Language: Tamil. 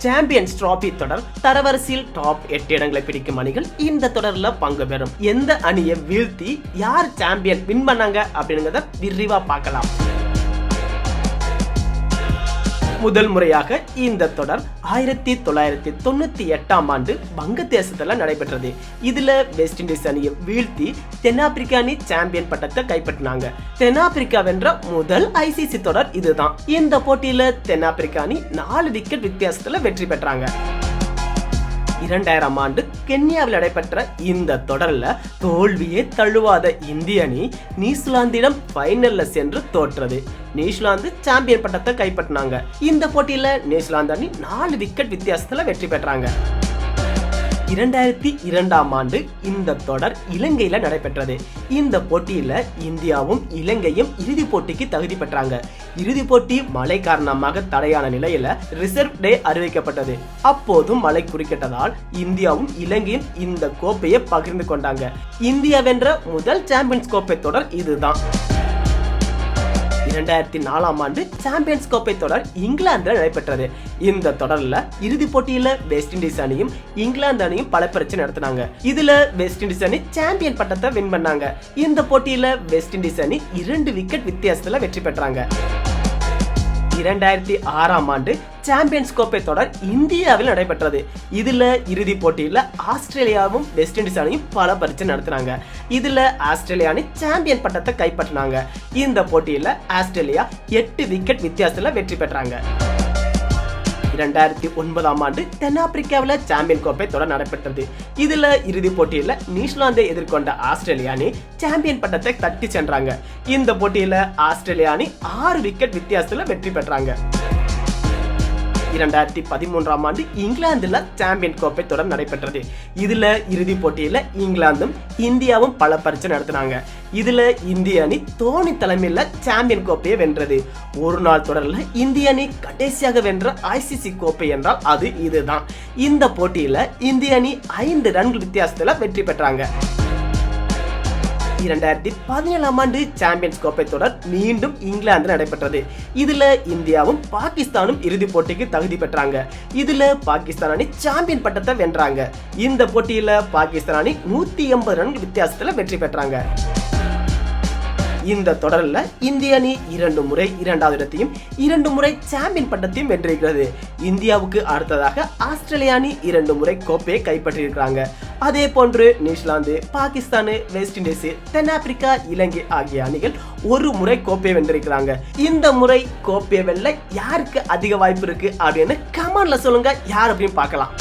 சாம்பியன்ஸ் டிராபி தொடர் தரவரிசையில் டாப் 8 இடங்களை பிடிக்கும் அணிகள் இந்த தொடர்ல பங்கு பெறும். எந்த அணியை வீழ்த்தி யார் சாம்பியன் வின் பண்ணாங்க அப்படிங்கறத விரிவா பார்க்கலாம். முதல் முறையாக இந்த தொடர் 1998ஆம் ஆண்டு வங்கதேசத்துல நடைபெற்றது. இதுல வெஸ்ட் இண்டீஸ் அணியை வீழ்த்தி தென்னாப்பிரிக்கா அணி சாம்பியன் பட்டத்தை கைப்பற்றினாங்க. தென்னாப்பிரிக்கா வென்ற முதல் ஐசிசி தொடர் இதுதான். இந்த போட்டியில தென்னாப்பிரிக்கா அணி 4 விக்கெட் வித்தியாசத்துல வெற்றி பெற்றாங்க. 2000ஆம் ஆண்டு கென்யாவில் நடைபெற்ற இந்த தொடர்ல தோல்வியே தழுவாத இந்திய அணி நியூசிலாந்திடம் ஃபைனல்ல சென்று தோற்றது. நியூசிலாந்து சாம்பியன் பட்டத்தை கைப்பற்றினாங்க. இந்த போட்டியில நியூசிலாந்து அணி 4 விக்கெட் வித்தியாசத்துல வெற்றி பெற்றாங்க. 2002ஆம் ஆண்டு இந்த தொடர் இலங்கையில நடைபெற்றது. இந்த போட்டியில இந்தியாவும் இலங்கையும் இறுதி போட்டிக்கு தகுதி பெற்றாங்க. இறுதி போட்டி மழை காரணமாக தடையான நிலையில ரிசர்வ் டே அறிவிக்கப்பட்டது. அப்போதும் மழை குறுக்கிட்டதால் இந்தியாவும் இலங்கையும் இந்த கோப்பையை பகிர்ந்து கொண்டாங்க. இந்தியா வென்ற முதல் சாம்பியன்ஸ் கோப்பை தொடர் இதுதான். 2004ஆம் ஆண்டு சாம்பியன்ஸ் கோப்பை தொடர் இங்கிலாந்துல நடைபெற்றது. இந்த தொடர்ல இறுதி போட்டியில வெஸ்ட் இண்டீஸ் அணியும் இங்கிலாந்து அணியும் பல பிரச்சனை நடத்தினாங்க. இதுல வெஸ்ட் இண்டீஸ் அணி சாம்பியன் பட்டத்தை வின் பண்ணாங்க. இந்த போட்டியில வெஸ்ட் இண்டீஸ் அணி 2 விக்கெட் வித்தியாசத்துல வெற்றி பெற்றாங்க. 2006ஆம் ஆண்டு சாம்பியன்ஸ் கோப்பை தொடர் இந்தியாவில் நடைபெற்றது. இதுல இறுதி போட்டியில ஆஸ்திரேலியாவும் வெஸ்ட் இண்டீஸ் அணியும் பல பரீட்சை நடத்தினாங்க. இதுல ஆஸ்திரேலியா அணி சாம்பியன் பட்டத்தை கைப்பற்றினாங்க. இந்த போட்டியில ஆஸ்திரேலியா 8 விக்கெட் வித்தியாசத்துல வெற்றி பெற்றாங்க. 2009ஆம் ஆண்டு தென்னாப்பிரிக்காவில் சாம்பியன் கோப்பை தொடர் நடைபெற்றது. இதுல இறுதி போட்டியில நியூசிலாந்தை எதிர்கொண்ட ஆஸ்திரேலியா அணி சாம்பியன் பட்டத்தை தட்டி சென்றாங்க. இந்த போட்டியில ஆஸ்திரேலியா அணி 6 விக்கெட் வித்தியாசத்துல வெற்றி பெற்றாங்க. 2013ஆம் ஆண்டு இங்கிலாந்துல சாம்பியன் கோப்பை தொடர் நடைபெற்றது. இதுல இறுதி போட்டியில இங்கிலாந்தும் இந்தியாவும் பல பரீட்சை நடத்தினாங்க. இதுல இந்திய அணி தோனி தலைமையில சாம்பியன் கோப்பையை வென்றது. ஒரு நாள் தொடர்ல இந்திய அணி கடைசியாக வென்ற ஐசிசி கோப்பை என்றால் அது இதுதான். இந்த போட்டியில இந்திய அணி 5 ரன்கள் வித்தியாசத்துல வெற்றி பெற்றாங்க. 2017ஆம் ஆண்டு சாம்பியன்ஸ் கோப்பை தொடர் மீண்டும் இங்கிலாந்து நடைபெற்றது. இதுல இந்தியாவும் பாகிஸ்தானும் இறுதி போட்டிக்கு தகுதி பெற்றாங்க. இதுல பாகிஸ்தான் அணி சாம்பியன் பட்டத்தை வென்றாங்க. இந்த போட்டியில பாகிஸ்தான் அணி 180 ரன் வித்தியாசத்துல வெற்றி பெற்றாங்க. இந்த தொடர்ல இந்திய அணி 2 முறை 2வது இடத்தையும் 2 முறை சாம்பியன் பட்டத்தையும் வென்றிருக்கிறது. இந்தியாவுக்கு அடுத்ததாக ஆஸ்திரேலியா அணி 2 முறை கோப்பையை கைப்பற்றியிருக்கிறாங்க. அதே போன்று நியூசிலாந்து, பாகிஸ்தான், வெஸ்ட் இண்டீஸ், தென்னாப்பிரிக்கா, இலங்கை ஆகிய அணிகள் 1 முறை கோப்பையை வென்றிருக்கிறாங்க. இந்த முறை கோப்பையை வெல்ல யாருக்கு அதிக வாய்ப்பு இருக்கு அப்படின்னு கமெண்ட்ல சொல்லுங்க. யார் அப்படின்னு பார்க்கலாம்.